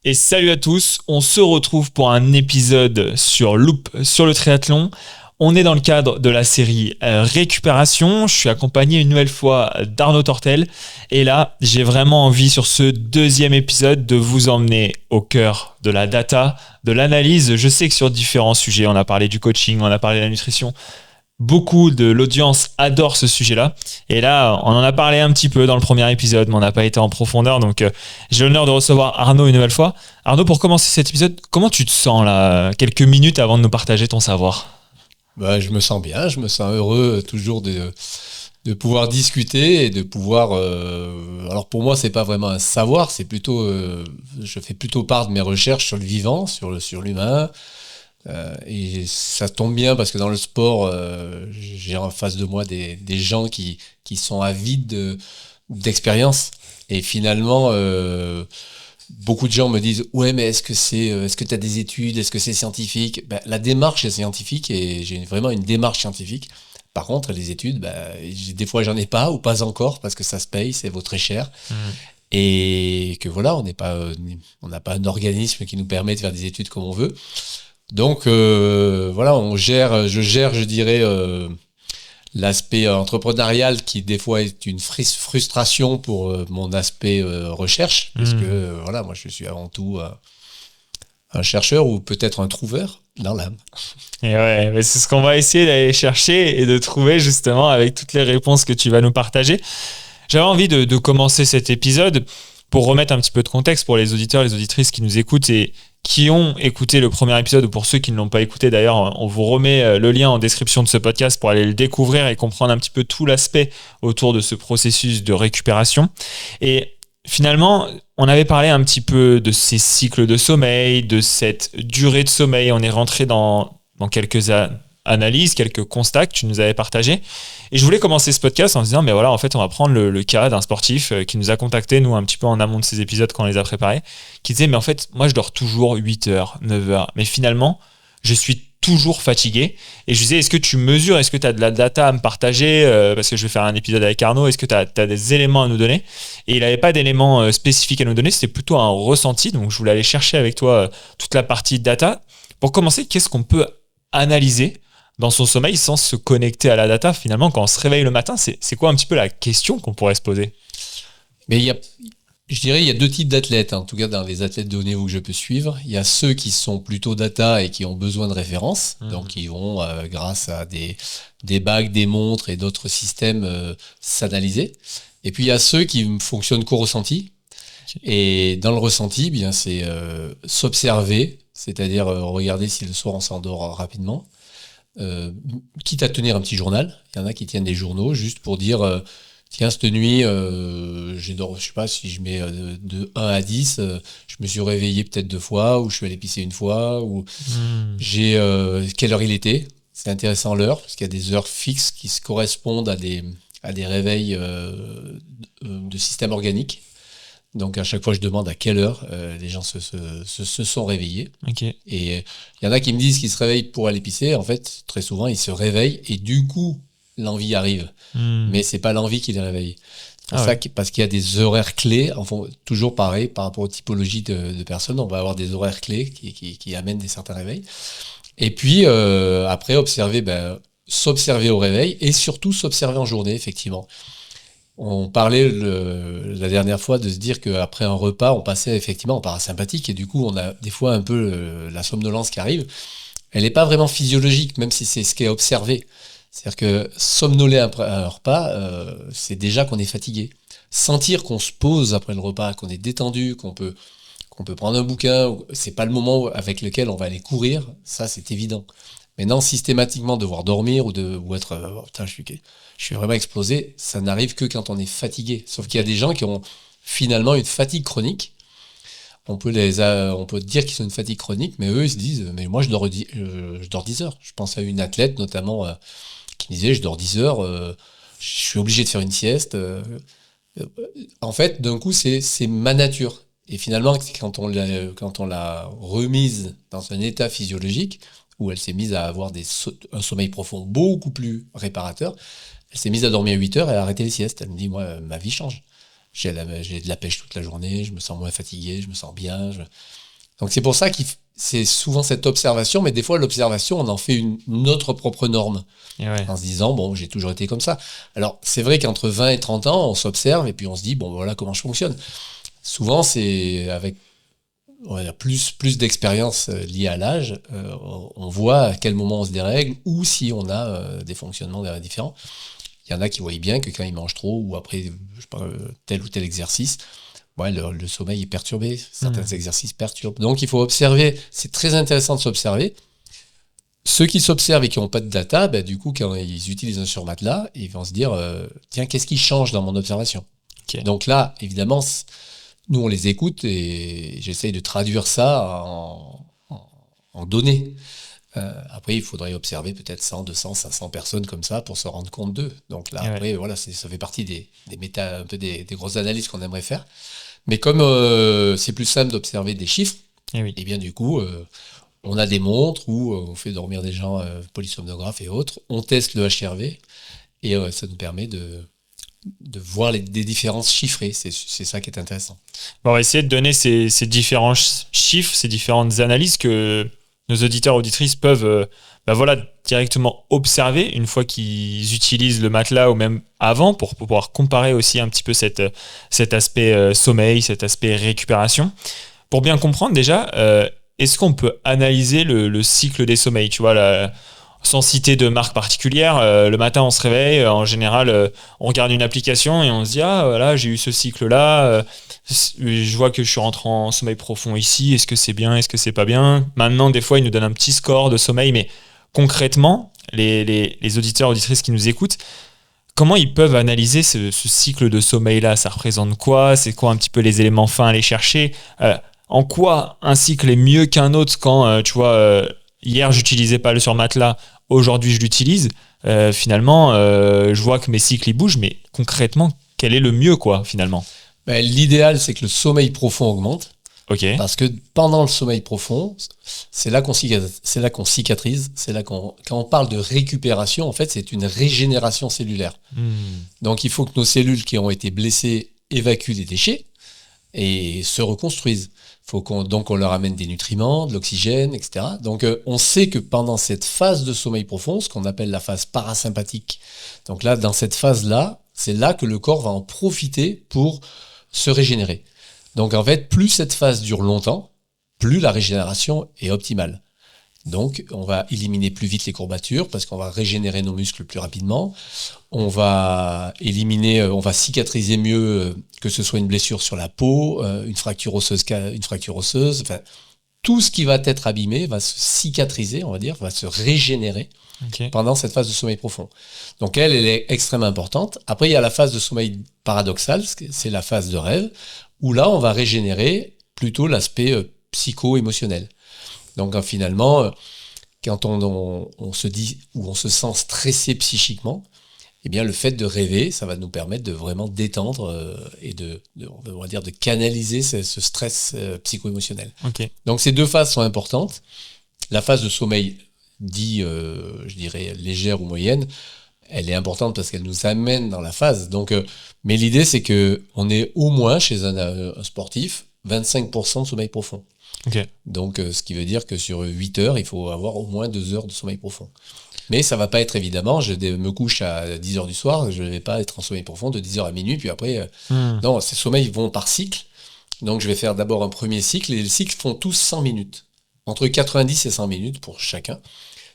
Et salut à tous, on se retrouve pour un épisode sur Loop sur le triathlon. On est dans le cadre de la série Récupération. Je suis accompagné une nouvelle fois d'Arnaud Tortel. Et là, j'ai vraiment envie sur ce deuxième épisode de vous emmener au cœur de la data, de l'analyse. Je sais que sur différents sujets, on a parlé du coaching, on a parlé de la nutrition. Beaucoup de l'audience adore ce sujet-là. Et là, on en a parlé un petit peu dans le premier épisode, mais on n'a pas été en profondeur. Donc, j'ai l'honneur de recevoir Arnaud une nouvelle fois. Arnaud, pour commencer cet épisode, comment tu te sens là, quelques minutes avant de nous partager ton savoir ? Je me sens bien, je me sens heureux toujours de pouvoir discuter et de pouvoir... alors pour moi, c'est pas vraiment un savoir, c'est plutôt... je fais plutôt part de mes recherches sur le vivant, sur l'humain. Et ça tombe bien parce que dans le sport, j'ai en face de moi des gens qui sont avides d'expérience. Et finalement, beaucoup de gens me disent « Ouais, mais est-ce que tu as des études? Est-ce que c'est scientifique ?» La démarche est scientifique et j'ai vraiment une démarche scientifique. Par contre, les études, des fois, j'en ai pas ou pas encore parce que ça se paye, ça vaut très cher. Et que voilà, on n'a pas un organisme qui nous permet de faire des études comme on veut. Donc voilà, je gère, je dirais, l'aspect entrepreneurial qui des fois est une frustration pour mon aspect recherche, parce que voilà, moi je suis avant tout un chercheur ou peut-être un trouveur dans l'âme. Et ouais, mais c'est ce qu'on va essayer d'aller chercher et de trouver justement avec toutes les réponses que tu vas nous partager. J'avais envie de commencer cet épisode pour remettre un petit peu de contexte pour les auditeurs, les auditrices qui nous écoutent et qui ont écouté le premier épisode, ou pour ceux qui ne l'ont pas écouté d'ailleurs, on vous remet le lien en description de ce podcast pour aller le découvrir et comprendre un petit peu tout l'aspect autour de ce processus de récupération. Et finalement, on avait parlé un petit peu de ces cycles de sommeil, de cette durée de sommeil. On est rentré dans quelques analyses, quelques constats que tu nous avais partagés. Et je voulais commencer ce podcast en se disant, mais voilà, en fait, on va prendre le cas d'un sportif qui nous a contacté, nous, un petit peu en amont de ces épisodes quand on les a préparés, qui disait, mais en fait, moi, je dors toujours 8 heures, 9 heures. Mais finalement, je suis toujours fatigué. Et je disais, est-ce que tu mesures, est-ce que tu as de la data à me partager parce que je vais faire un épisode avec Arnaud, est-ce que tu as des éléments à nous donner? Et il n'avait pas d'éléments spécifiques à nous donner, c'était plutôt un ressenti. Donc, je voulais aller chercher avec toi toute la partie data. Pour commencer, qu'est-ce qu'on peut analyser dans son sommeil sans se connecter à la data? Finalement, quand on se réveille le matin, c'est quoi un petit peu la question qu'on pourrait se poser? Mais je dirais il y a deux types d'athlètes, en tout cas dans les athlètes de haut niveau que je peux suivre. Il y a ceux qui sont plutôt data et qui ont besoin de références, donc ils vont, grâce à des bagues, des montres et d'autres systèmes, s'analyser. Et puis il y a ceux qui fonctionnent qu'au ressenti. Et dans le ressenti, bien c'est s'observer, c'est-à-dire regarder si le soir on s'endort rapidement. Quitte à tenir un petit journal, il y en a qui tiennent des journaux juste pour dire tiens, cette nuit je sais pas si je mets de 1 à 10 je me suis réveillé peut-être 2 fois ou je suis allé pisser une fois ou j'ai quelle heure il était. C'est intéressant l'heure parce qu'il y a des heures fixes qui se correspondent à des réveils de système organique. Donc à chaque fois, je demande à quelle heure les gens se sont réveillés. Okay. Et il y en a qui me disent qu'ils se réveillent pour aller pisser. En fait, très souvent, ils se réveillent et du coup, l'envie arrive. Mais c'est pas l'envie qui les réveille. Parce qu'il y a des horaires clés. Enfin, toujours pareil, par rapport aux typologies de personnes, on va avoir des horaires clés qui amènent des certains réveils. Et puis, après, s'observer au réveil et surtout s'observer en journée, effectivement. On parlait la dernière fois de se dire qu'après un repas, on passait effectivement en parasympathique et du coup, on a des fois un peu la somnolence qui arrive. Elle n'est pas vraiment physiologique, même si c'est ce qui est observé. C'est-à-dire que somnoler après un repas, c'est déjà qu'on est fatigué. Sentir qu'on se pose après le repas, qu'on est détendu, qu'on peut prendre un bouquin, c'est pas le moment avec lequel on va aller courir, ça c'est évident. Maintenant, systématiquement devoir dormir ou être putain, je suis vraiment explosé, ça n'arrive que quand on est fatigué. Sauf qu'il y a des gens qui ont finalement une fatigue chronique. On peut dire qu'ils ont une fatigue chronique, mais eux ils se disent mais moi je dors 10 heures. Je pense à une athlète notamment qui disait je dors 10 heures, je suis obligé de faire une sieste. En fait, d'un coup, c'est ma nature. Et finalement, quand on l'a remise dans un état physiologique, où elle s'est mise à avoir un sommeil profond beaucoup plus réparateur, elle s'est mise à dormir 8 heures et à arrêter les siestes. Elle me dit, moi, ma vie change. j'ai de la pêche toute la journée, je me sens moins fatigué, je me sens bien. Donc c'est pour ça que c'est souvent cette observation, mais des fois l'observation, on en fait notre propre norme. En se disant, bon, j'ai toujours été comme ça. Alors c'est vrai qu'entre 20 et 30 ans, on s'observe et puis on se dit, bon voilà comment je fonctionne. Souvent c'est avec plus d'expérience liée à l'âge, on voit à quel moment on se dérègle ou si on a des fonctionnements différents. Il y en a qui voient bien que quand ils mangent trop ou après tel ou tel exercice, le sommeil est perturbé, certains exercices perturbent. Donc il faut observer, c'est très intéressant de s'observer. Ceux qui s'observent et qui n'ont pas de data, du coup, quand ils utilisent un surmatelas, ils vont se dire, tiens, qu'est-ce qui change dans mon observation ? Donc là, évidemment, nous, on les écoute et j'essaye de traduire ça en données. Après, il faudrait observer peut-être 100, 200, 500 personnes comme ça pour se rendre compte d'eux. Donc là, après, voilà, ça fait partie des grosses analyses qu'on aimerait faire. Mais comme c'est plus simple d'observer des chiffres, et bien du coup, on a des montres où on fait dormir des gens polysomnographes et autres. On teste le HRV et ça nous permet de voir des différences chiffrées. C'est ça qui est intéressant. On va essayer de donner ces différents chiffres, ces différentes analyses que nos auditeurs, auditrices peuvent directement observer une fois qu'ils utilisent le matelas ou même avant pour pouvoir comparer aussi un petit peu cet aspect sommeil, cet aspect récupération. Pour bien comprendre déjà, est-ce qu'on peut analyser le cycle des sommeils ? Tu vois, sans citer de marque particulière, le matin on se réveille, en général on regarde une application et on se dit voilà, j'ai eu ce cycle là, je vois que je suis rentré en sommeil profond ici, est-ce que c'est bien, est-ce que c'est pas bien ? Maintenant des fois ils nous donnent un petit score de sommeil, mais concrètement les auditeurs, auditrices qui nous écoutent, comment ils peuvent analyser ce cycle de sommeil là ? Ça représente quoi ? C'est quoi un petit peu les éléments fins à aller chercher ? En quoi un cycle est mieux qu'un autre quand tu vois hier j'utilisais pas le surmatelas, aujourd'hui je l'utilise, finalement je vois que mes cycles ils bougent, mais concrètement quel est le mieux quoi finalement ? L'idéal c'est que le sommeil profond augmente, parce que pendant le sommeil profond c'est là qu'on cicatrise, c'est là quand on parle de récupération, en fait c'est une régénération cellulaire. Donc il faut que nos cellules qui ont été blessées évacuent les déchets et se reconstruisent. Faut qu'on leur amène des nutriments, de l'oxygène, etc. Donc on sait que pendant cette phase de sommeil profond, ce qu'on appelle la phase parasympathique, donc là, dans cette phase-là, c'est là que le corps va en profiter pour se régénérer. Donc en fait, plus cette phase dure longtemps, plus la régénération est optimale. Donc on va éliminer plus vite les courbatures parce qu'on va régénérer nos muscles plus rapidement. On va cicatriser mieux, que ce soit une blessure sur la peau, une fracture osseuse, enfin, tout ce qui va être abîmé va se cicatriser, on va dire, va se régénérer pendant cette phase de sommeil profond. Donc elle est extrêmement importante. Après, il y a la phase de sommeil paradoxal, c'est la phase de rêve, où là, on va régénérer plutôt l'aspect psycho-émotionnel. Donc finalement, quand on se dit ou on se sent stressé psychiquement, eh bien le fait de rêver, ça va nous permettre de vraiment détendre et on va dire de canaliser ce stress psycho-émotionnel. Donc ces deux phases sont importantes. La phase de sommeil je dirais légère ou moyenne, elle est importante parce qu'elle nous amène dans la phase. Donc, mais l'idée c'est que on est au moins chez un sportif 25% de sommeil profond. Donc, ce qui veut dire que sur 8 heures, il faut avoir au moins 2 heures de sommeil profond. Mais ça va pas être évidemment, je me couche à 10 heures du soir, je ne vais pas être en sommeil profond de 10 heures à minuit, puis après, non, ces sommeils vont par cycle. Donc, je vais faire d'abord un premier cycle, et les cycles font tous 100 minutes. Entre 90 et 100 minutes pour chacun.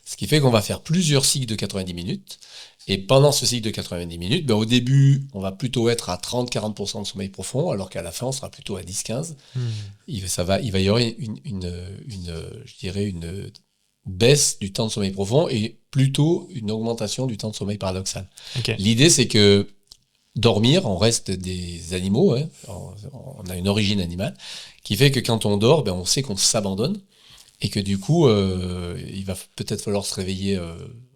Ce qui fait qu'on va faire plusieurs cycles de 90 minutes. Et pendant ce cycle de 90 minutes, au début, on va plutôt être à 30-40% de sommeil profond, alors qu'à la fin, on sera plutôt à 10-15%. Il va y avoir une baisse du temps de sommeil profond et plutôt une augmentation du temps de sommeil paradoxal. L'idée, c'est que dormir, on reste des animaux, hein, on a une origine animale, qui fait que quand on dort, on sait qu'on s'abandonne et que du coup, il va peut-être falloir se réveiller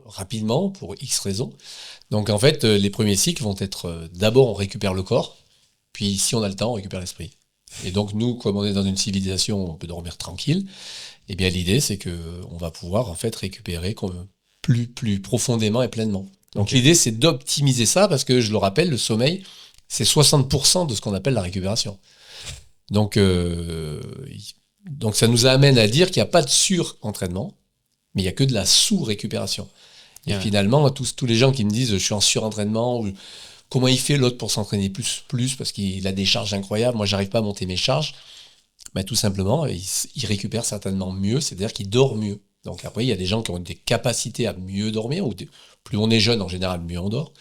rapidement pour X raisons. Donc en fait, les premiers cycles vont être d'abord on récupère le corps, puis si on a le temps, on récupère l'esprit. Et donc nous, comme on est dans une civilisation où on peut dormir tranquille, eh bien l'idée c'est que on va pouvoir en fait récupérer plus profondément et pleinement. Donc l'idée c'est d'optimiser ça parce que je le rappelle, le sommeil c'est 60% de ce qu'on appelle la récupération. Donc ça nous amène à dire qu'il n'y a pas de sur-entraînement, mais il n'y a que de la sous-récupération. Et finalement, tous les gens qui me disent « je suis en surentraînement » ou « comment il fait l'autre pour s'entraîner plus parce qu'il a des charges incroyables, moi j'arrive pas à monter mes charges », tout simplement, il récupère certainement mieux, c'est-à-dire qu'il dort mieux. Donc après, il y a des gens qui ont des capacités à mieux dormir, plus on est jeune, en général, mieux on dort.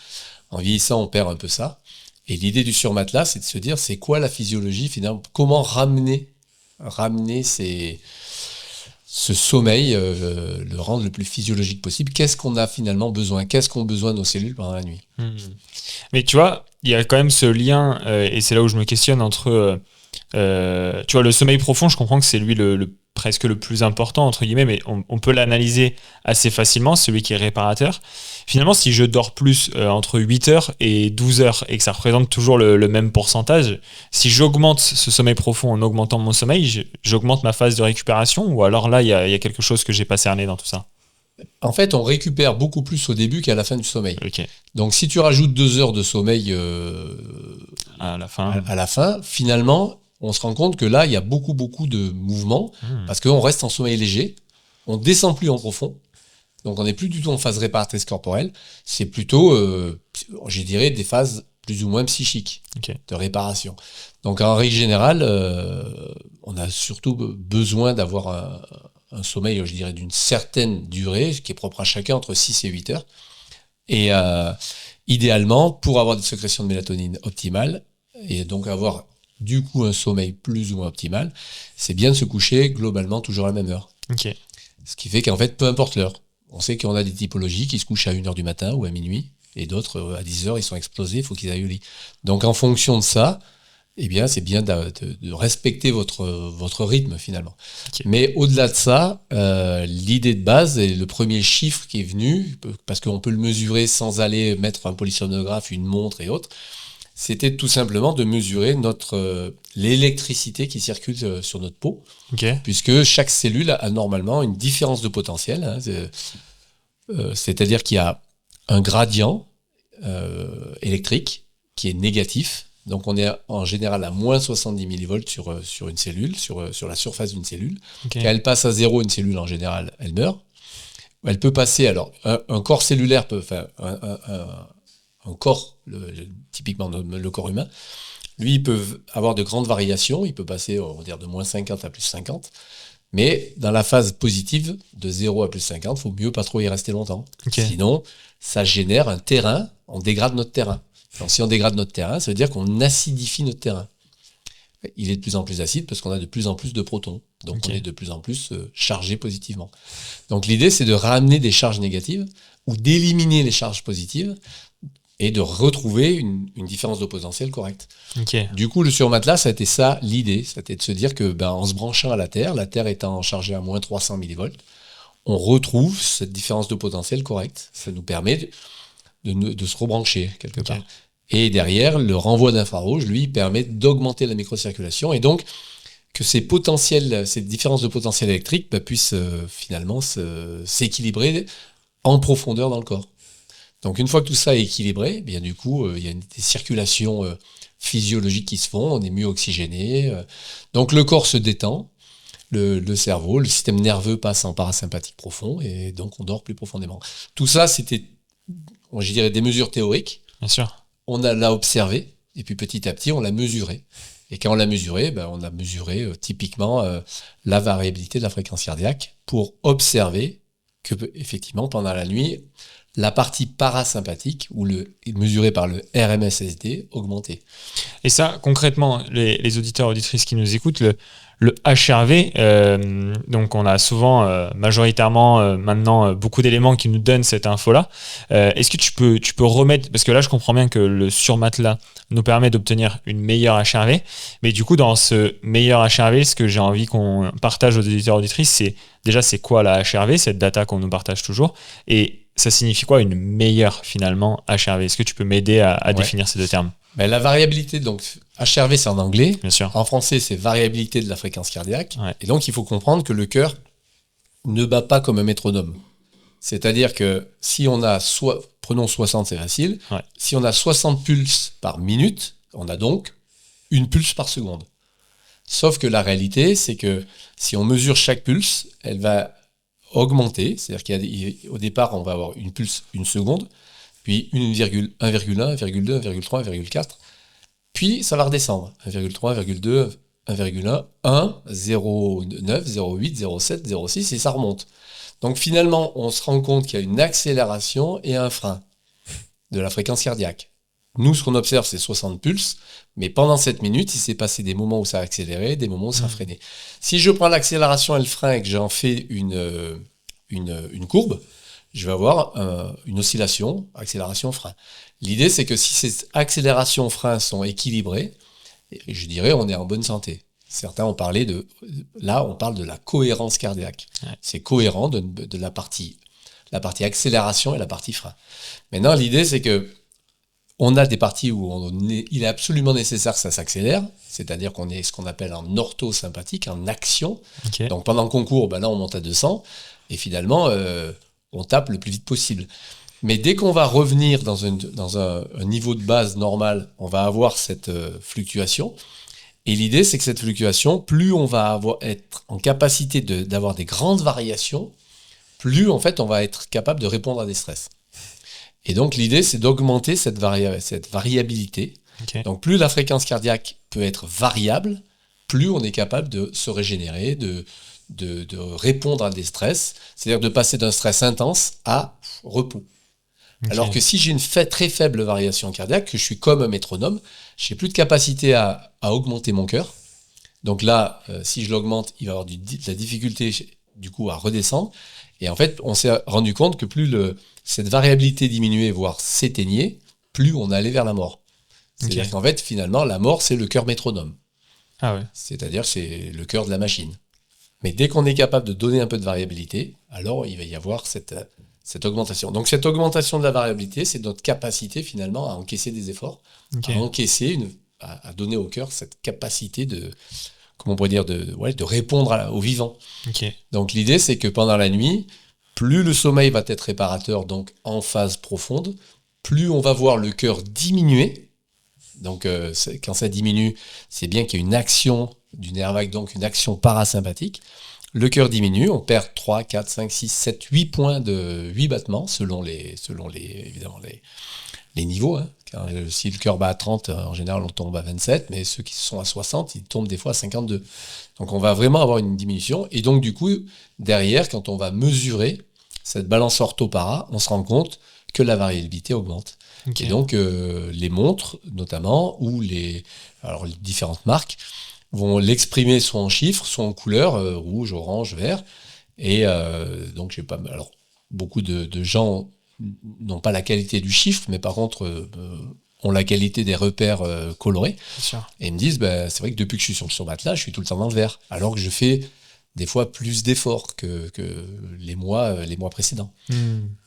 En vieillissant, on perd un peu ça. Et l'idée du surmatelas, c'est de se dire, c'est quoi la physiologie finalement ? Comment ramener ce sommeil, le rendre le plus physiologique possible ? Qu'est-ce qu'on a finalement besoin ? Qu'est-ce qu'ont besoin nos cellules pendant la nuit ? Mais tu vois, il y a quand même ce lien, et c'est là où je me questionne entre... tu vois, le sommeil profond, je comprends que c'est lui presque le plus important, entre guillemets, mais on peut l'analyser assez facilement, celui qui est réparateur. Finalement, si je dors plus entre 8 heures et 12 heures et que ça représente toujours le même pourcentage, si j'augmente ce sommeil profond en augmentant mon sommeil, j'augmente ma phase de récupération, ou alors là, il y a quelque chose que j'ai pas cerné dans tout ça? En fait, on récupère beaucoup plus au début qu'à la fin du sommeil. Okay. Donc, si tu rajoutes 2 heures de sommeil à la fin, finalement, on se rend compte que là, il y a beaucoup de mouvements parce qu'on reste en sommeil léger, on descend plus en profond, donc on n'est plus du tout en phase réparatrice corporelle, c'est plutôt, je dirais, des phases plus ou moins psychiques de réparation. Donc en règle générale, on a surtout besoin d'avoir un sommeil, je dirais, d'une certaine durée, qui est propre à chacun, entre 6 et 8 heures. Et idéalement, pour avoir des sécrétions de mélatonine optimales, et donc avoir du coup un sommeil plus ou moins optimal, c'est bien de se coucher globalement toujours à la même heure. Okay. Ce qui fait qu'en fait, peu importe l'heure, on sait qu'on a des typologies qui se couchent à 1h du matin ou à minuit, et d'autres à 10h, ils sont explosés, il faut qu'ils aillent au lit. Donc en fonction de ça, eh bien, c'est bien de respecter votre rythme finalement. Okay. Mais au-delà de ça, l'idée de base et le premier chiffre qui est venu, parce qu'on peut le mesurer sans aller mettre un polysomnographe, une montre et autres, c'était tout simplement de mesurer l'électricité qui circule sur notre peau, puisque chaque cellule a normalement une différence de potentiel, hein, c'est-à-dire qu'il y a un gradient électrique qui est négatif. Donc on est en général à moins 70 millivolts sur une cellule, sur la surface d'une cellule. Quand elle passe à 0, une cellule en général, elle meurt. Elle peut passer, alors un corps cellulaire peut faire un corps, typiquement le corps humain, lui, il peut avoir de grandes variations, il peut passer, on va dire, de moins 50 à plus 50, mais dans la phase positive, de 0 à plus 50, il faut mieux pas trop y rester longtemps. Sinon, ça génère un terrain, on dégrade notre terrain. Donc, si on dégrade notre terrain, ça veut dire qu'on acidifie notre terrain. Il est de plus en plus acide parce qu'on a de plus en plus de protons. Donc, on est de plus en plus chargé positivement. Donc, l'idée, c'est de ramener des charges négatives ou d'éliminer les charges positives et de retrouver une différence de potentiel correcte. Du coup, le surmatelas, ça a été ça l'idée. Ça a été de se dire que, en se branchant à la Terre étant chargée à moins 300 millivolts, on retrouve cette différence de potentiel correcte. Ça nous permet de se rebrancher quelque part. Et derrière, le renvoi d'infrarouge, lui, permet d'augmenter la microcirculation et donc que ces différences de potentiel électrique puissent finalement s'équilibrer en profondeur dans le corps. Donc une fois que tout ça est équilibré, bien du coup, il y a des circulations physiologiques qui se font, on est mieux oxygéné. Donc le corps se détend, le cerveau, le système nerveux passe en parasympathique profond et donc on dort plus profondément. Tout ça, c'était, je dirais, des mesures théoriques. Bien sûr. On l'a observé et puis petit à petit, on l'a mesuré. Et quand on l'a mesuré, on a mesuré typiquement la variabilité de la fréquence cardiaque pour observer que effectivement pendant la nuit, la partie parasympathique, ou mesurée par le RMSSD, augmentée. Et ça, concrètement, les auditeurs et auditrices qui nous écoutent, le HRV, donc on a souvent, majoritairement maintenant, beaucoup d'éléments qui nous donnent cette info-là. Est-ce que tu peux remettre, parce que là je comprends bien que le surmatelas nous permet d'obtenir une meilleure HRV, mais du coup dans ce meilleur HRV, ce que j'ai envie qu'on partage aux auditeurs et auditrices, c'est quoi la HRV, cette data qu'on nous partage toujours, et ça signifie quoi une meilleure finalement HRV? Est-ce que tu peux m'aider à définir ces deux termes? La variabilité, donc HRV c'est en anglais. Bien sûr. En français c'est variabilité de la fréquence cardiaque. Ouais. Et donc il faut comprendre que le cœur ne bat pas comme un métronome. C'est-à-dire que si on a prenons 60, c'est facile. Ouais. Si on a 60 pulses par minute, on a donc une pulse par seconde. Sauf que la réalité, c'est que si on mesure chaque pulse, elle va augmenter. C'est-à-dire qu'au départ, on va avoir une pulse une seconde, puis 1,1, 1,2, 1,3, 1,4. Puis ça va redescendre. 1,3, 1,2, 1,1, 1, 0,9, 0,8, 0,7, 0,6 et ça remonte. Donc finalement, on se rend compte qu'il y a une accélération et un frein de la fréquence cardiaque. Nous, ce qu'on observe, c'est 60 pulses, mais pendant cette minute, il s'est passé des moments où ça a accéléré, des moments où ça a freiné. Si je prends l'accélération et le frein et que j'en fais une courbe, je vais avoir une oscillation, accélération-frein. L'idée, c'est que si ces accélérations-frein sont équilibrées, je dirais on est en bonne santé. Certains ont parlé là, on parle de la cohérence cardiaque. Ouais. C'est cohérent de la partie accélération et la partie frein. Maintenant, l'idée, c'est que on a des parties où il est absolument nécessaire que ça s'accélère, c'est-à-dire qu'on est ce qu'on appelle en orthosympathique, en action. Okay. Donc pendant qu'on court, là, on monte à 200, et finalement, on tape le plus vite possible. Mais dès qu'on va revenir dans un niveau de base normal, on va avoir cette fluctuation. Et l'idée, c'est que cette fluctuation, plus on va être en capacité d'avoir des grandes variations, plus en fait on va être capable de répondre à des stress. Et donc l'idée, c'est d'augmenter cette variabilité. Okay. Donc plus la fréquence cardiaque peut être variable, plus on est capable de se régénérer, de répondre à des stress, c'est-à-dire de passer d'un stress intense à repos. Okay. Alors que si j'ai une très faible variation cardiaque, que je suis comme un métronome, j'ai plus de capacité à augmenter mon cœur. Donc là, si je l'augmente, il va y avoir de la difficulté du coup à redescendre. Et en fait, on s'est rendu compte que plus cette variabilité diminuait, voire s'éteignait, plus on allait vers la mort. C'est-à-dire qu'en fait, finalement, la mort, c'est le cœur métronome. Ah ouais. C'est-à-dire c'est le cœur de la machine. Mais dès qu'on est capable de donner un peu de variabilité, alors il va y avoir cette augmentation. Donc cette augmentation de la variabilité, c'est notre capacité finalement à encaisser des efforts, à donner au cœur cette capacité de répondre au vivant. Okay. Donc l'idée, c'est que pendant la nuit, plus le sommeil va être réparateur, donc en phase profonde, plus on va voir le cœur diminuer. Donc quand ça diminue, c'est bien qu'il y a une action du nerf vague, donc une action parasympathique. Le cœur diminue, on perd 3, 4, 5, 6, 7, 8 points de 8 battements selon les niveaux. Hein. Si le cœur bat à 30, en général, on tombe à 27, mais ceux qui sont à 60, ils tombent des fois à 52. Donc on va vraiment avoir une diminution. Et donc du coup, derrière, quand on va mesurer cette balance ortho-para, on se rend compte que la variabilité augmente. Okay. Et donc les montres, notamment, ou les différentes marques, vont l'exprimer soit en chiffres, soit en couleurs, rouge, orange, vert. Et donc, beaucoup de gens n'ont pas la qualité du chiffre, mais par contre, ont la qualité des repères colorés. Et ils me disent, c'est vrai que depuis que je suis sur ce matelas, je suis tout le temps dans le vert, alors que je fais des fois plus d'efforts que les mois précédents.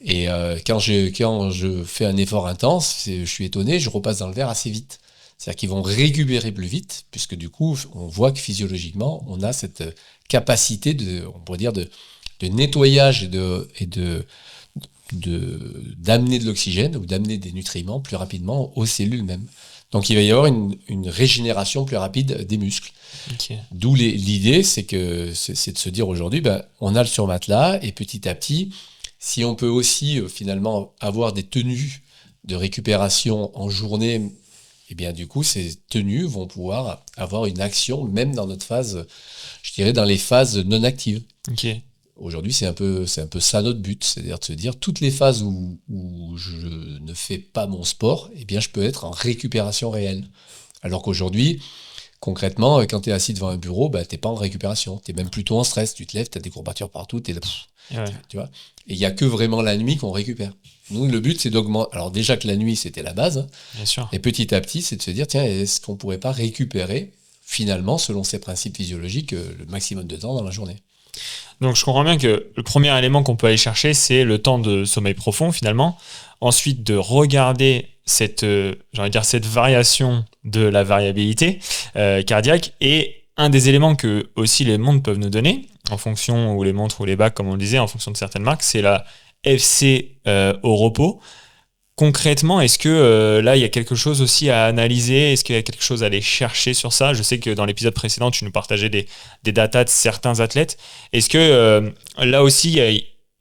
Et quand je fais un effort intense, je suis étonné, je repasse dans le vert assez vite. C'est-à-dire qu'ils vont récupérer plus vite, puisque du coup, on voit que physiologiquement, on a cette capacité de nettoyage et d'amener de l'oxygène ou d'amener des nutriments plus rapidement aux cellules mêmes. Donc il va y avoir une régénération plus rapide des muscles. Okay. D'où l'idée, c'est de se dire aujourd'hui, on a le surmatelas, et petit à petit, si on peut aussi finalement avoir des tenues de récupération en journée, et bien du coup, ces tenues vont pouvoir avoir une action même dans notre phase, je dirais dans les phases non actives. Okay. Aujourd'hui, c'est un peu ça notre but, c'est-à-dire de se dire toutes les phases où je ne fais pas mon sport, eh bien je peux être en récupération réelle. Alors qu'aujourd'hui, concrètement, quand tu es assis devant un bureau, t'es pas en récupération, tu es même plutôt en stress, tu te lèves, tu as des courbatures partout, tu es là, tu vois. Et il n'y a que vraiment la nuit qu'on récupère. Nous, le but, c'est d'augmenter. Alors déjà que la nuit, c'était la base. Bien sûr. Et petit à petit, c'est de se dire, tiens, est-ce qu'on ne pourrait pas récupérer, finalement, selon ces principes physiologiques, le maximum de temps dans la journée. Donc, je comprends bien que le premier élément qu'on peut aller chercher, c'est le temps de sommeil profond, finalement. Ensuite, de regarder cette variation de la variabilité cardiaque. Et un des éléments que aussi les montres peuvent nous donner, en fonction, ou les montres ou les bacs, comme on le disait, en fonction de certaines marques, c'est la FC au repos. Concrètement, est-ce que là, il y a quelque chose aussi à analyser? Est-ce qu'il y a quelque chose à aller chercher sur ça? Je sais que dans l'épisode précédent, tu nous partageais des datas de certains athlètes. Est-ce que là aussi,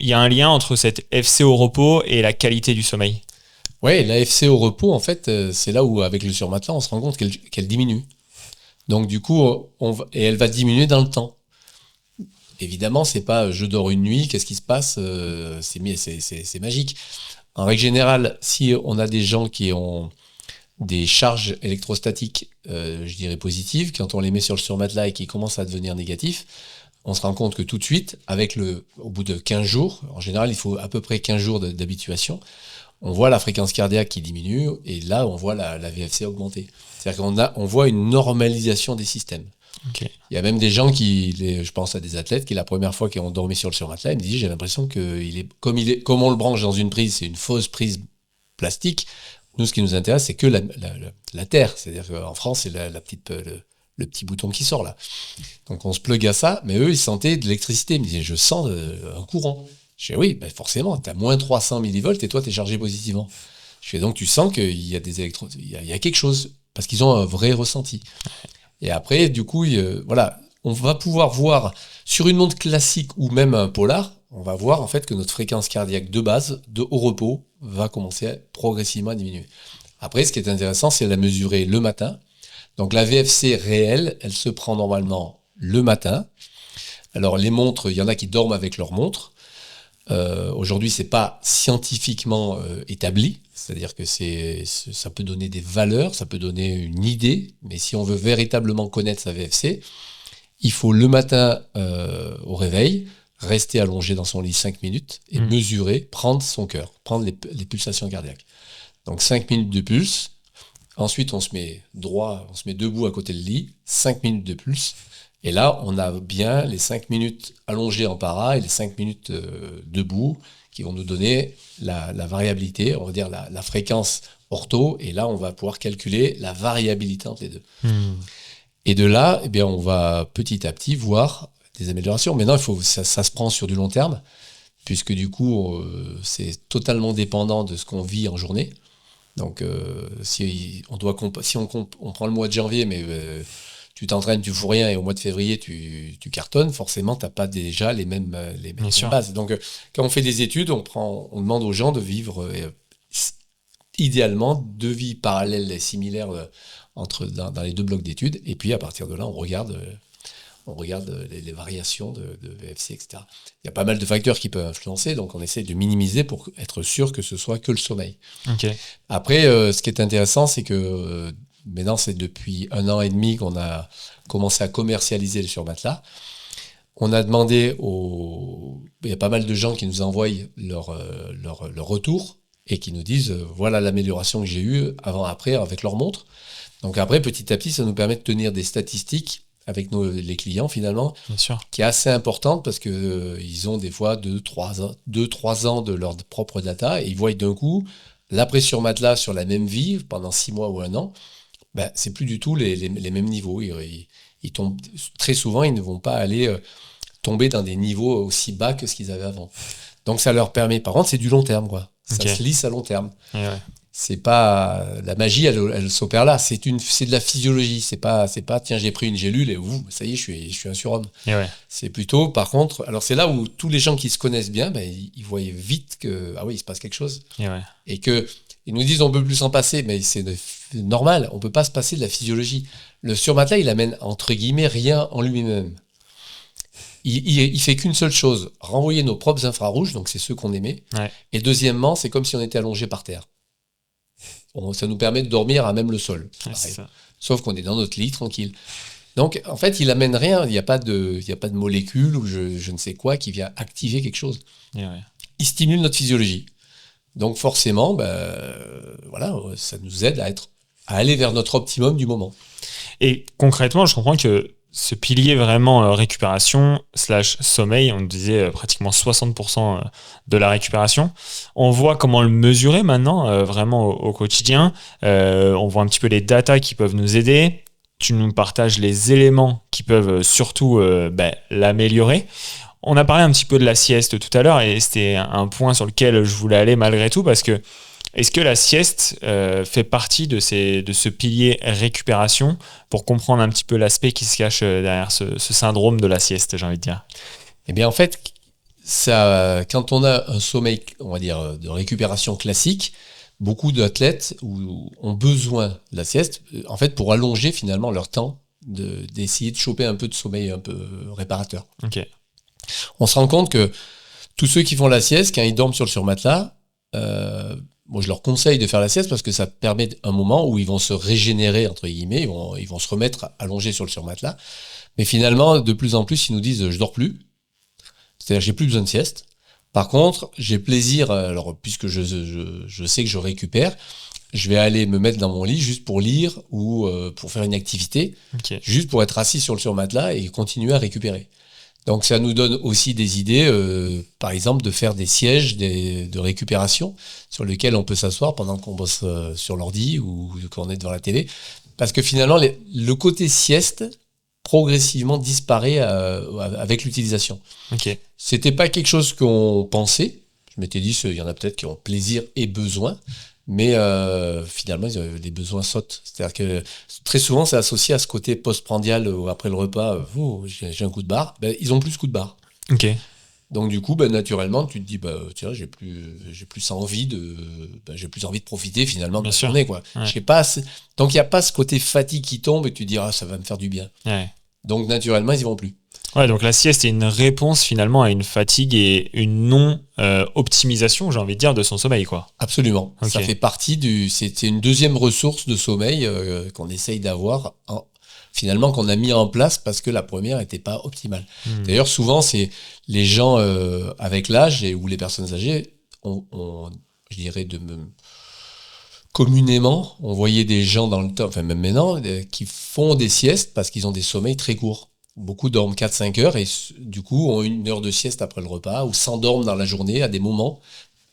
il y a un lien entre cette FC au repos et la qualité du sommeil? Oui, la FC au repos, en fait, c'est là où, avec le surmatelas, on se rend compte qu'elle diminue. Donc, du coup, et elle va diminuer dans le temps. Évidemment, c'est pas je dors une nuit, qu'est-ce qui se passe? C'est magique. En règle générale, si on a des gens qui ont des charges électrostatiques, je dirais positives, quand on les met sur le surmatelas et qui commencent à devenir négatifs, on se rend compte que tout de suite, au bout de 15 jours, en général, il faut à peu près 15 jours d'habituation, on voit la fréquence cardiaque qui diminue et là, on voit la VFC augmenter. C'est-à-dire qu'on voit une normalisation des systèmes. Okay. Il y a même des gens je pense à des athlètes qui, la première fois qu'ils ont dormi sur le surmatelas, ils me disent j'ai l'impression que comme on le branche dans une prise, c'est une fausse prise plastique. Nous, ce qui nous intéresse, c'est que la terre. C'est-à-dire qu'en France, c'est le petit bouton qui sort là. Donc on se plug à ça, mais eux, ils sentaient de l'électricité. Ils me disaient je sens un courant. Je fais oui, ben forcément, tu as moins 300 millivolts et toi, tu es chargé positivement. Je fais donc tu sens qu'il y a des électrons, il y a quelque chose, parce qu'ils ont un vrai ressenti. Et après, du coup, voilà, on va pouvoir voir sur une montre classique ou même un polar, on va voir en fait que notre fréquence cardiaque de base, au repos, va commencer progressivement à diminuer. Après, ce qui est intéressant, c'est la mesurer le matin. Donc la VFC réelle, elle se prend normalement le matin. Alors les montres, il y en a qui dorment avec leur montre. Aujourd'hui, c'est pas scientifiquement établi, c'est-à-dire que ça peut donner des valeurs, ça peut donner une idée, mais si on veut véritablement connaître sa VFC, il faut le matin au réveil, rester allongé dans son lit 5 minutes et mesurer, prendre son cœur, prendre les pulsations cardiaques. Donc 5 minutes de pulse, ensuite on se met debout à côté du lit, 5 minutes de pulse. Et là, on a bien les 5 minutes allongées en para et les 5 minutes debout qui vont nous donner la variabilité, on va dire la fréquence ortho. Et là, on va pouvoir calculer la variabilité entre les deux. Et de là, eh bien, on va petit à petit voir des améliorations. Maintenant, ça se prend sur du long terme, puisque du coup, c'est totalement dépendant de ce qu'on vit en journée. Donc, si on prend le mois de janvier, mais... tu t'entraînes, tu fous rien et au mois de février tu cartonnes, forcément t'as pas déjà les mêmes bases. Donc quand on fait des études, on demande aux gens de vivre idéalement 2 vies parallèles et similaires dans les 2 blocs d'études, et puis à partir de là on regarde les variations de VFC, etc. Il y a pas mal de facteurs qui peuvent influencer, donc on essaie de minimiser pour être sûr que ce soit que le sommeil. Okay. Après, ce qui est intéressant, c'est que maintenant, c'est depuis 1 an et demi qu'on a commencé à commercialiser le surmatelas. On a demandé il y a pas mal de gens qui nous envoient leur retour et qui nous disent voilà l'amélioration que j'ai eue avant-après avec leur montre. Donc après, petit à petit, ça nous permet de tenir des statistiques avec les clients finalement, bien sûr, qui est assez importante parce que ils ont des fois 2-3 ans de leur propre data et ils voient d'un coup l'après-surmatelas sur la même vie pendant 6 mois ou 1 an. Ben, c'est plus du tout les mêmes niveaux. Ils tombent, très souvent, ils ne vont pas aller tomber dans des niveaux aussi bas que ce qu'ils avaient avant. Donc ça leur permet, par contre, c'est du long terme, quoi. Okay. Ça se lisse à long terme. Ouais. C'est pas la magie, elle s'opère là. C'est de la physiologie. C'est pas tiens, j'ai pris une gélule et ça y est, je suis un surhomme. Ouais. C'est plutôt, par contre, alors c'est là où tous les gens qui se connaissent bien, ben, ils voient vite que il se passe quelque chose. Ouais. Et que ils nous disent on peut plus s'en passer, mais c'est normal, on peut pas se passer de la physiologie. Le surmatelas, il amène entre guillemets rien en lui-même. Il fait qu'une seule chose, renvoyer nos propres infrarouges, donc c'est ceux qu'on émet. Ouais. Et deuxièmement, c'est comme si on était allongé par terre. Ça nous permet de dormir à même le sol. Ouais, c'est ça. Sauf qu'on est dans notre lit, tranquille. Donc, en fait, il amène rien. Il n'y a pas de molécule ou je ne sais quoi qui vient activer quelque chose. Ouais. Il stimule notre physiologie. Donc forcément, ça nous aide à aller vers notre optimum du moment. Et concrètement, je comprends que ce pilier vraiment récupération / sommeil, on disait pratiquement 60% de la récupération. On voit comment le mesurer maintenant, vraiment au quotidien. On voit un petit peu les datas qui peuvent nous aider. Tu nous partages les éléments qui peuvent surtout l'améliorer. On a parlé un petit peu de la sieste tout à l'heure et c'était un point sur lequel je voulais aller malgré tout parce que est-ce que la sieste fait partie de ce pilier récupération pour comprendre un petit peu l'aspect qui se cache derrière ce syndrome de la sieste, j'ai envie de dire? Eh bien, en fait, ça, quand on a un sommeil, on va dire, de récupération classique, beaucoup d'athlètes ont besoin de la sieste, en fait, pour allonger finalement leur temps d'essayer de choper un peu de sommeil un peu réparateur. Okay. On se rend compte que tous ceux qui font la sieste, quand ils dorment sur le surmatelas, moi je leur conseille de faire la sieste parce que ça permet un moment où ils vont se régénérer, entre guillemets, ils vont se remettre allongés sur le surmatelas. Mais finalement, de plus en plus, ils nous disent je dors plus, c'est-à-dire j'ai plus besoin de sieste. Par contre, j'ai plaisir, alors puisque je sais que je récupère, je vais aller me mettre dans mon lit juste pour lire ou pour faire une activité, okay. Juste pour être assis sur le surmatelas et continuer à récupérer. Donc ça nous donne aussi des idées, par exemple, de faire des sièges de récupération sur lesquels on peut s'asseoir pendant qu'on bosse sur l'ordi ou qu'on est devant la télé. Parce que finalement, le côté sieste progressivement disparaît avec l'utilisation. Okay. C'était pas quelque chose qu'on pensait. Je m'étais dit, il y en a peut-être qui ont plaisir et besoin. Mais finalement, les besoins sautent. C'est-à-dire que très souvent, c'est associé à ce côté post-prandial où après le repas, j'ai un coup de barre. Ben, ils ont plus ce coup de barre. Okay. Donc du coup, ben, naturellement, tu te dis, tiens, j'ai plus envie de profiter finalement de la journée, quoi. Ouais. Je sais pas. Donc il y a pas ce côté fatigue qui tombe et tu te dis, ça va me faire du bien. Ouais. Donc naturellement, ils y vont plus. Ouais, donc la sieste est une réponse finalement à une fatigue et une non-optimisation, j'ai envie de dire, de son sommeil, quoi. Absolument. Okay. Ça fait partie c'est une deuxième ressource de sommeil qu'on essaye d'avoir, finalement qu'on a mis en place parce que la première n'était pas optimale. D'ailleurs, souvent, c'est les gens avec l'âge ou les personnes âgées, je dirais communément, on voyait des gens dans le temps, enfin même maintenant, qui font des siestes parce qu'ils ont des sommeils très courts. Beaucoup dorment 4-5 heures et du coup ont 1 heure de sieste après le repas ou s'endorment dans la journée à des moments,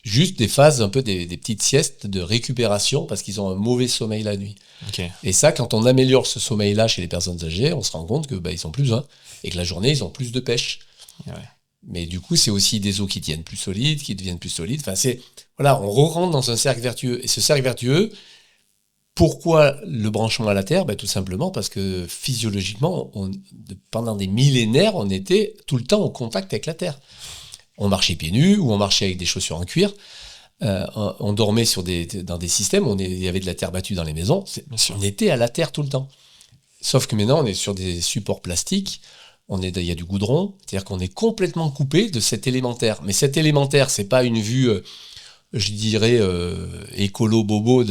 juste des phases un peu des petites siestes de récupération parce qu'ils ont un mauvais sommeil la nuit. Okay. Et ça, quand on améliore ce sommeil-là chez les personnes âgées, on se rend compte que ils ont plus besoin et que la journée, ils ont plus de pêche. Ouais. Mais du coup, c'est aussi des os qui tiennent plus solides, qui deviennent plus solides. Enfin, voilà, on rentre dans un cercle vertueux. Et ce cercle vertueux, pourquoi le branchement à la Terre ? Tout simplement parce que physiologiquement, pendant des millénaires, on était tout le temps en contact avec la Terre. On marchait pieds nus ou on marchait avec des chaussures en cuir. On dormait dans des systèmes où il y avait de la terre battue dans les maisons. On était à la Terre tout le temps. Sauf que maintenant, on est sur des supports plastiques. Il y a du goudron. C'est-à-dire qu'on est complètement coupé de cet élémentaire. Mais cet élémentaire, c'est pas une vue... je dirais écolo bobo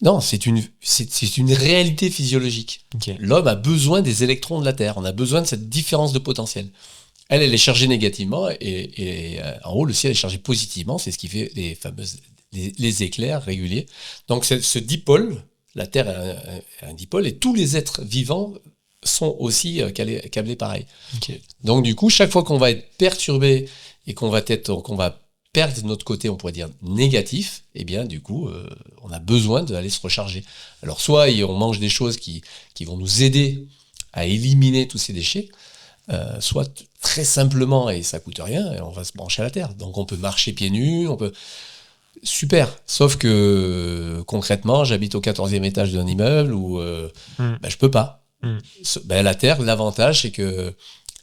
non, c'est une réalité physiologique. Okay. L'homme a besoin des électrons de la Terre, on a besoin de cette différence de potentiel. Elle est chargée négativement et en haut le ciel est chargé positivement, c'est ce qui fait les éclairs réguliers. Donc ce dipôle, la Terre a un dipôle et tous les êtres vivants sont aussi câblés pareil. Okay. Donc du coup, chaque fois qu'on va être perturbé et qu'on va perdre de notre côté, on pourrait dire négatif, eh bien du coup, on a besoin d'aller se recharger. Alors soit on mange des choses qui vont nous aider à éliminer tous ces déchets, soit très simplement, et ça coûte rien, on va se brancher à la terre. Donc on peut marcher pieds nus, on peut... Super, sauf que concrètement, j'habite au 14e étage d'un immeuble où je peux pas. La terre, l'avantage, c'est que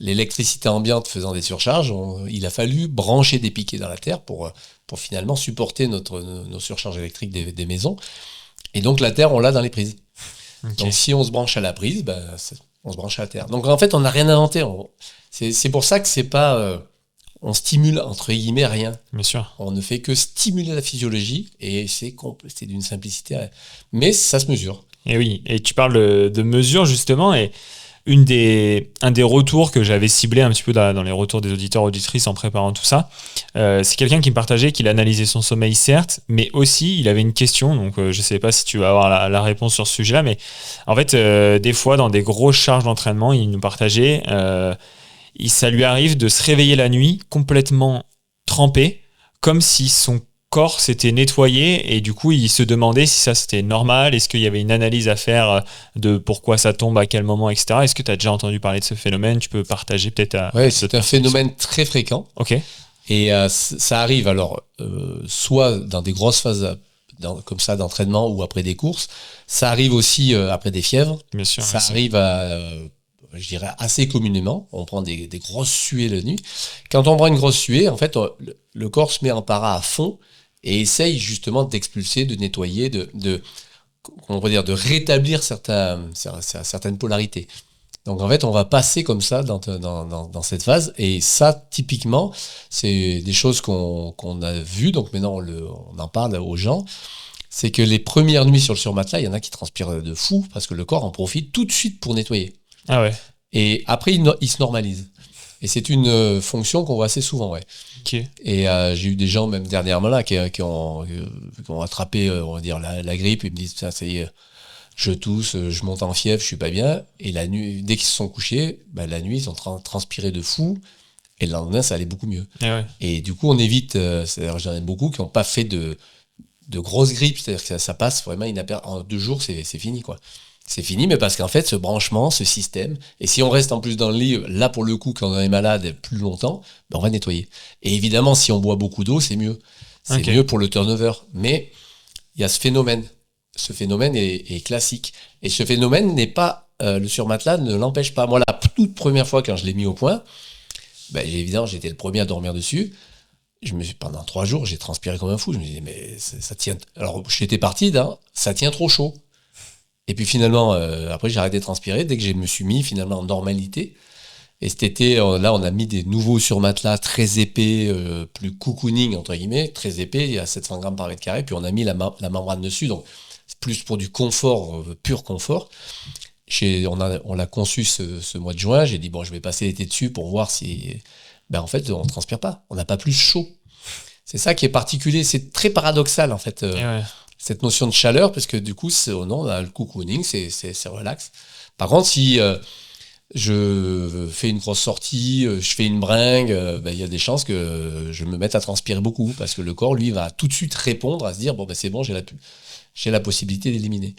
l'électricité ambiante faisant des surcharges, il a fallu brancher des piquets dans la terre pour finalement supporter nos surcharges électriques des maisons. Et donc la terre, on l'a dans les prises. Okay. Donc si on se branche à la prise, on se branche à la terre. Donc en fait, on n'a rien inventé. C'est pour ça que c'est pas... on stimule, entre guillemets, rien. Bien sûr. On ne fait que stimuler la physiologie et c'est d'une simplicité. Mais ça se mesure. Et oui, et tu parles de mesure justement, et un des retours que j'avais ciblé un petit peu dans les retours des auditeurs auditrices en préparant tout ça, c'est quelqu'un qui me partageait qu'il analysait son sommeil certes, mais aussi il avait une question, donc je sais pas si tu vas avoir la réponse sur ce sujet-là, mais en fait des fois dans des grosses charges d'entraînement, il nous partageait, ça lui arrive de se réveiller la nuit complètement trempé, comme si son corps s'était nettoyé et du coup il se demandait si ça c'était normal, est-ce qu'il y avait une analyse à faire de pourquoi ça tombe, à quel moment, etc. Est-ce que tu as déjà entendu parler de ce phénomène? Tu peux partager peut-être à... Ouais, c'est un phénomène très fréquent. Ok. Et ça arrive alors soit dans des grosses phases comme ça d'entraînement ou après des courses. Ça arrive aussi après des fièvres. Bien sûr. Ça arrive je dirais assez communément. On prend des grosses suées la nuit. Quand on prend une grosse suée, en fait, le corps se met en para à fond et essaye justement d'expulser, de nettoyer, on va dire, de rétablir certaines polarités. Donc en fait, on va passer comme ça dans cette phase. Et ça, typiquement, c'est des choses qu'on a vues. Donc maintenant, on en parle aux gens. C'est que les premières nuits sur le surmatelas, il y en a qui transpirent de fou parce que le corps en profite tout de suite pour nettoyer. Ah ouais. Et après, il se normalise. Et c'est une fonction qu'on voit assez souvent, ouais. Okay. Et j'ai eu des gens, même dernièrement là, qui ont attrapé, on va dire, la grippe. Ils me disent, ça y est, je tousse, je monte en fièvre, je suis pas bien. Et la nuit, dès qu'ils se sont couchés, la nuit, ils ont transpiré de fou. Et le lendemain, ça allait beaucoup mieux. Ouais. Et du coup, on évite, c'est-à-dire, j'en ai beaucoup qui n'ont pas fait de grosses grippes. C'est-à-dire que ça passe vraiment en 2 jours, c'est fini, quoi. C'est fini, mais parce qu'en fait, ce branchement, ce système, et si on reste en plus dans le lit, là, pour le coup, quand on est malade plus longtemps, on va nettoyer. Et évidemment, si on boit beaucoup d'eau, c'est mieux. C'est mieux pour le turnover. Mais il y a ce phénomène. Ce phénomène est classique. Et ce phénomène n'est pas... le surmatelas ne l'empêche pas. Moi, la toute première fois, quand je l'ai mis au point, évidemment, j'étais le premier à dormir dessus. Pendant 3 jours, j'ai transpiré comme un fou. Je me disais, mais ça tient... Alors, j'étais parti ça tient trop chaud. Et puis finalement, après, j'ai arrêté de transpirer dès que je me suis mis finalement en normalité. Et cet été, là, on a mis des nouveaux surmatelas très épais, plus cocooning, entre guillemets, très épais, il y a 700 grammes par mètre carré. Puis on a mis la membrane dessus, donc c'est plus pour du confort, pur confort. On l'a conçu ce mois de juin. J'ai dit, bon, je vais passer l'été dessus pour voir si... en fait, on ne transpire pas. On n'a pas plus chaud. C'est ça qui est particulier. C'est très paradoxal, en fait. Cette notion de chaleur, parce que du coup, on a le cocooning, c'est relax. Par contre, si je fais une grosse sortie, je fais une bringue, il y a des chances que je me mette à transpirer beaucoup, parce que le corps, lui, va tout de suite répondre, à se dire, c'est bon, j'ai la possibilité d'éliminer.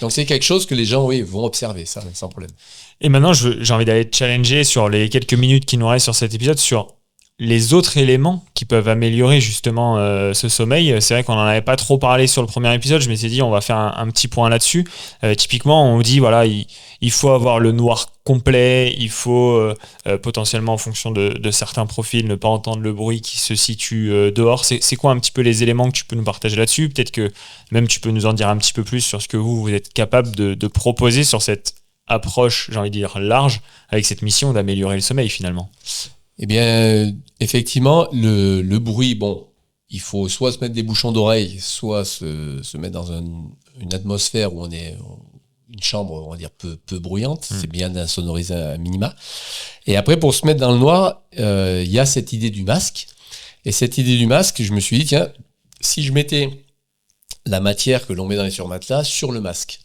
Donc c'est quelque chose que les gens, vont observer, ça, sans problème. Et maintenant, j'ai envie d'aller te challenger sur les quelques minutes qui nous restent sur cet épisode, sur les autres éléments qui peuvent améliorer justement ce sommeil. C'est vrai qu'on n'en avait pas trop parlé sur le premier épisode. Je m'étais dit, on va faire un petit point là-dessus. Typiquement, on dit, voilà, il faut avoir le noir complet. Il faut potentiellement, en fonction de certains profils, ne pas entendre le bruit qui se situe dehors. C'est quoi un petit peu les éléments que tu peux nous partager là-dessus? Peut-être que même tu peux nous en dire un petit peu plus sur ce que vous êtes capable de proposer sur cette approche, j'ai envie de dire, large, avec cette mission d'améliorer le sommeil finalement. Eh bien, effectivement, le bruit, il faut soit se mettre des bouchons d'oreilles, soit se mettre dans une atmosphère où on est une chambre, on va dire, peu bruyante. C'est bien d'insonoriser un minima. Et après, pour se mettre dans le noir, il y a cette idée du masque. Et cette idée du masque, je me suis dit, tiens, si je mettais la matière que l'on met dans les surmatelas sur le masque.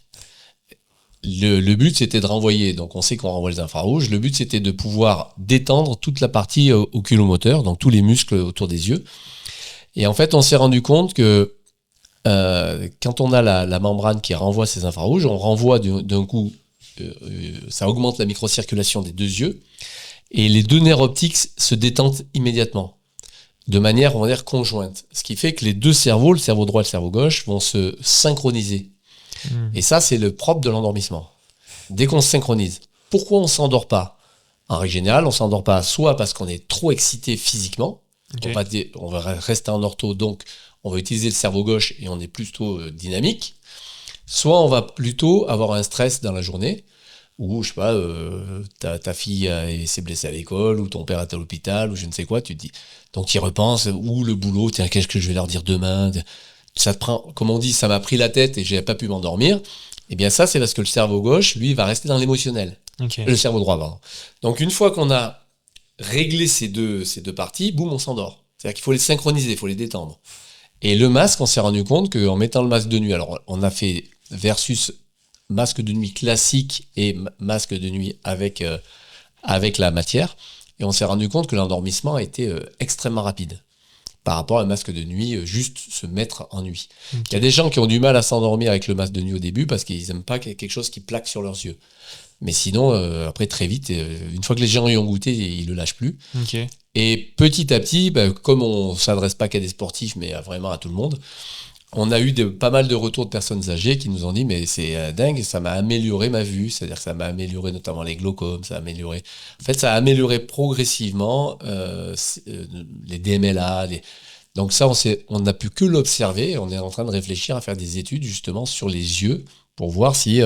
Le but, c'était de renvoyer, donc on sait qu'on renvoie les infrarouges, le but, c'était de pouvoir détendre toute la partie oculomoteur, donc tous les muscles autour des yeux. Et en fait, on s'est rendu compte que quand on a la membrane qui renvoie ces infrarouges, on renvoie d'un coup, ça augmente la microcirculation des 2 yeux, et les 2 nerfs optiques se détendent immédiatement, de manière, on va dire, conjointe. Ce qui fait que les 2 cerveaux, le cerveau droit et le cerveau gauche, vont se synchroniser. Et ça, c'est le propre de l'endormissement. Dès qu'on se synchronise. Pourquoi on ne s'endort pas? En règle générale, on ne s'endort pas soit parce qu'on est trop excité physiquement, on va rester en ortho, donc on va utiliser le cerveau gauche et on est plutôt dynamique, soit on va plutôt avoir un stress dans la journée, ou je sais pas, ta fille s'est blessée à l'école, ou ton père est à l'hôpital, ou je ne sais quoi, tu te dis. Donc tu y repenses, ou le boulot, tiens, qu'est-ce que je vais leur dire demain? Ça te prend, comme on dit, ça m'a pris la tête et j'ai pas pu m'endormir. Eh bien ça, c'est parce que le cerveau gauche, lui, va rester dans l'émotionnel. Le cerveau droit, pardon. Donc une fois qu'on a réglé ces deux parties, boum, on s'endort. C'est-à-dire qu'il faut les synchroniser, il faut les détendre. Et le masque, on s'est rendu compte qu'en mettant le masque de nuit, alors on a fait versus masque de nuit classique et masque de nuit avec la matière, et on s'est rendu compte que l'endormissement a été extrêmement rapide. par rapport à un masque de nuit, juste se mettre en nuit. Okay. Il y a des gens qui ont du mal à s'endormir avec le masque de nuit au début parce qu'ils n'aiment pas quelque chose qui plaque sur leurs yeux. Mais sinon, après, très vite, une fois que les gens y ont goûté, ils le lâchent plus. Okay. Et petit à petit, comme on ne s'adresse pas qu'à des sportifs, mais vraiment à tout le monde, on a eu pas mal de retours de personnes âgées qui nous ont dit mais c'est dingue, ça m'a amélioré ma vue, c'est-à-dire que ça m'a amélioré notamment les glaucomes, ça a amélioré progressivement les DMLA. Donc ça, on n'a pu que l'observer, on est en train de réfléchir à faire des études justement sur les yeux pour voir si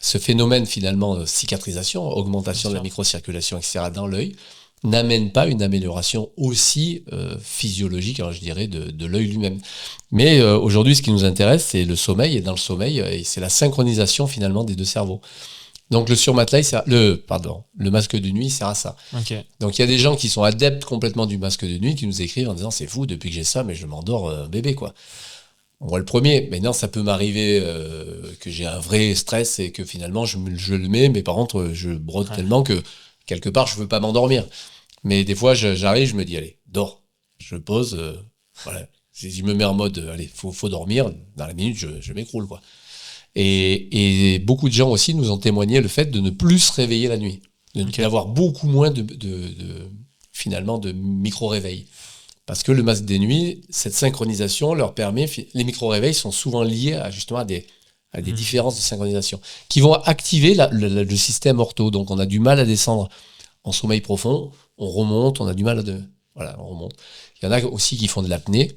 ce phénomène finalement de cicatrisation, augmentation de la microcirculation, etc. dans l'œil, n'amène pas une amélioration aussi physiologique, alors je dirais, de l'œil lui-même. Mais aujourd'hui, ce qui nous intéresse, c'est le sommeil, et dans le sommeil, c'est la synchronisation finalement des deux cerveaux. Donc le surmatelas, le masque de nuit sert à ça. Okay. Donc il y a des gens qui sont adeptes complètement du masque de nuit, qui nous écrivent en disant c'est fou, depuis que j'ai ça, mais je m'endors bébé quoi. On voit le premier, mais non, ça peut m'arriver que j'ai un vrai stress et que finalement je le mets, mais par contre je brode tellement que quelque part, je veux pas m'endormir. Mais des fois, j'arrive, je me dis, allez, dors. Je pose, voilà. Je me mets en mode, allez, faut dormir. Dans la minute, je m'écroule, quoi. Et beaucoup de gens aussi nous ont témoigné le fait de ne plus se réveiller la nuit. D'avoir beaucoup moins finalement, de micro-réveils. Parce que le masque des nuits, cette synchronisation leur permet, les micro-réveils sont souvent liés justement à des différences de synchronisation qui vont activer le système ortho. Donc, on a du mal à descendre en sommeil profond. On remonte, on a du mal on remonte. Il y en a aussi qui font de l'apnée.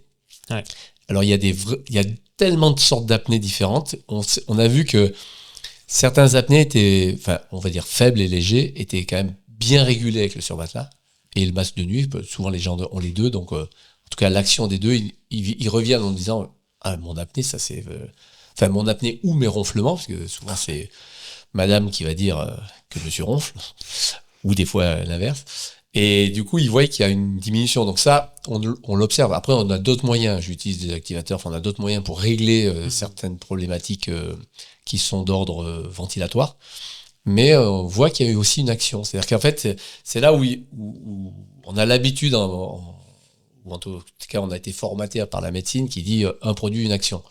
Ouais. Alors, il y a tellement de sortes d'apnées différentes. On a vu que certains apnées étaient, on va dire faibles et légers, étaient quand même bien régulés avec le surmatelas. Et le masque de nuit, souvent les gens ont les deux. Donc, en tout cas, l'action des deux, ils reviennent en disant « Ah, mon apnée, ça c'est... mon apnée ou mes ronflements, parce que souvent c'est madame qui va dire que je suis ronfle, ou des fois l'inverse. Et du coup, ils voient qu'il y a une diminution. Donc ça, on l'observe. Après, on a d'autres moyens. J'utilise des activateurs, on a d'autres moyens pour régler certaines problématiques qui sont d'ordre ventilatoire. Mais on voit qu'il y a eu aussi une action. C'est-à-dire qu'en fait, c'est là où on a l'habitude, ou en tout cas, on a été formaté par la médecine qui dit un produit, une action.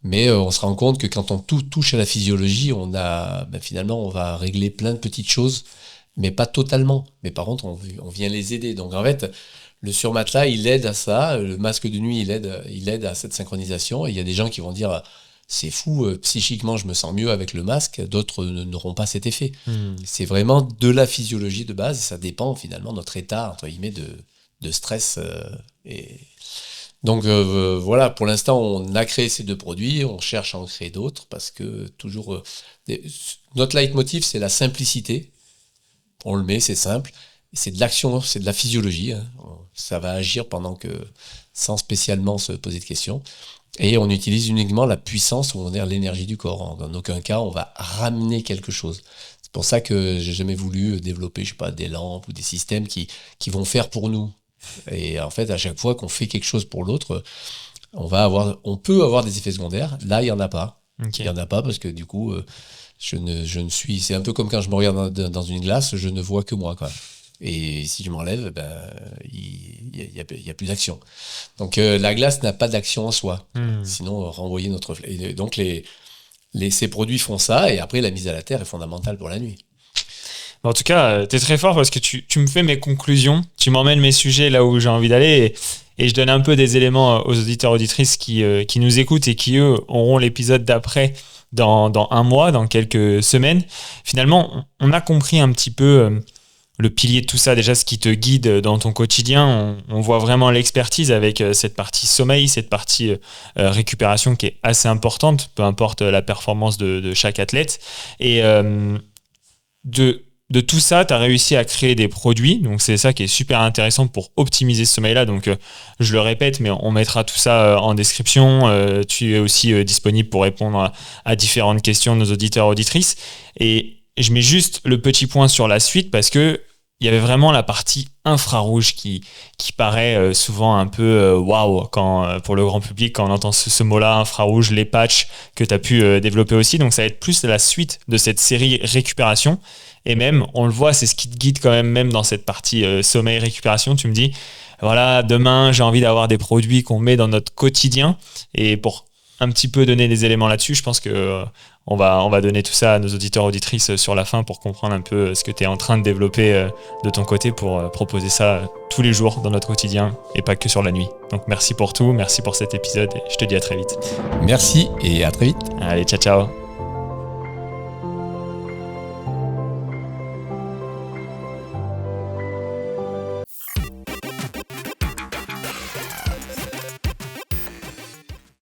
Mais on se rend compte que quand on touche à la physiologie, finalement, on va régler plein de petites choses, mais pas totalement. Mais par contre, on vient les aider. Donc en fait, le surmatelas, il aide à ça. Le masque de nuit, il aide à cette synchronisation. Et il y a des gens qui vont dire, c'est fou, psychiquement, je me sens mieux avec le masque. D'autres n'auront pas cet effet. C'est vraiment de la physiologie de base. Et ça dépend finalement de notre état, entre guillemets, de stress. Donc voilà, pour l'instant, on a créé ces deux produits, on cherche à en créer d'autres parce que toujours... notre leitmotiv, c'est la simplicité. On le met, c'est simple. C'est de l'action, c'est de la physiologie. Hein. Ça va agir sans spécialement se poser de questions. Et on utilise uniquement la puissance, on va dire l'énergie du corps. En aucun cas, on va ramener quelque chose. C'est pour ça que j'ai jamais voulu développer, des lampes ou des systèmes qui vont faire pour nous. Et en fait, à chaque fois qu'on fait quelque chose pour l'autre, on peut avoir des effets secondaires. Là, il n'y en a pas. Okay. Il n'y en a pas parce que du coup, c'est un peu comme quand je me regarde dans une glace, je ne vois que moi, quoi. Et si je m'enlève, il y a plus d'action. Donc la glace n'a pas d'action en soi. Sinon, renvoyer notre... Et donc ces produits font ça, et après, la mise à la terre est fondamentale pour la nuit. En tout cas, tu es très fort parce que tu me fais mes conclusions, tu m'emmènes mes sujets là où j'ai envie d'aller et je donne un peu des éléments aux auditeurs auditrices qui nous écoutent et qui, eux, auront l'épisode d'après dans un mois, dans quelques semaines. Finalement, on a compris un petit peu le pilier de tout ça, déjà ce qui te guide dans ton quotidien. On voit vraiment l'expertise avec cette partie sommeil, cette partie récupération qui est assez importante, peu importe la performance de chaque athlète. Et de tout ça, tu as réussi à créer des produits. Donc, c'est ça qui est super intéressant pour optimiser ce sommeil-là. Donc, je le répète, mais on mettra tout ça en description. Tu es aussi disponible pour répondre à différentes questions de nos auditeurs et auditrices. Et je mets juste le petit point sur la suite parce que il y avait vraiment la partie infrarouge qui paraît souvent un peu waouh pour le grand public quand on entend ce mot-là, infrarouge, les patchs que tu as pu développer aussi. Donc, ça va être plus la suite de cette série récupération. Et même, on le voit, c'est ce qui te guide quand même dans cette partie sommeil-récupération. Tu me dis, voilà, demain, j'ai envie d'avoir des produits qu'on met dans notre quotidien. Et pour un petit peu donner des éléments là-dessus, je pense que on va donner tout ça à nos auditeurs auditrices sur la fin pour comprendre un peu ce que tu es en train de développer de ton côté pour proposer ça tous les jours dans notre quotidien et pas que sur la nuit. Donc merci pour tout, merci pour cet épisode et je te dis à très vite. Merci et à très vite. Allez, ciao ciao.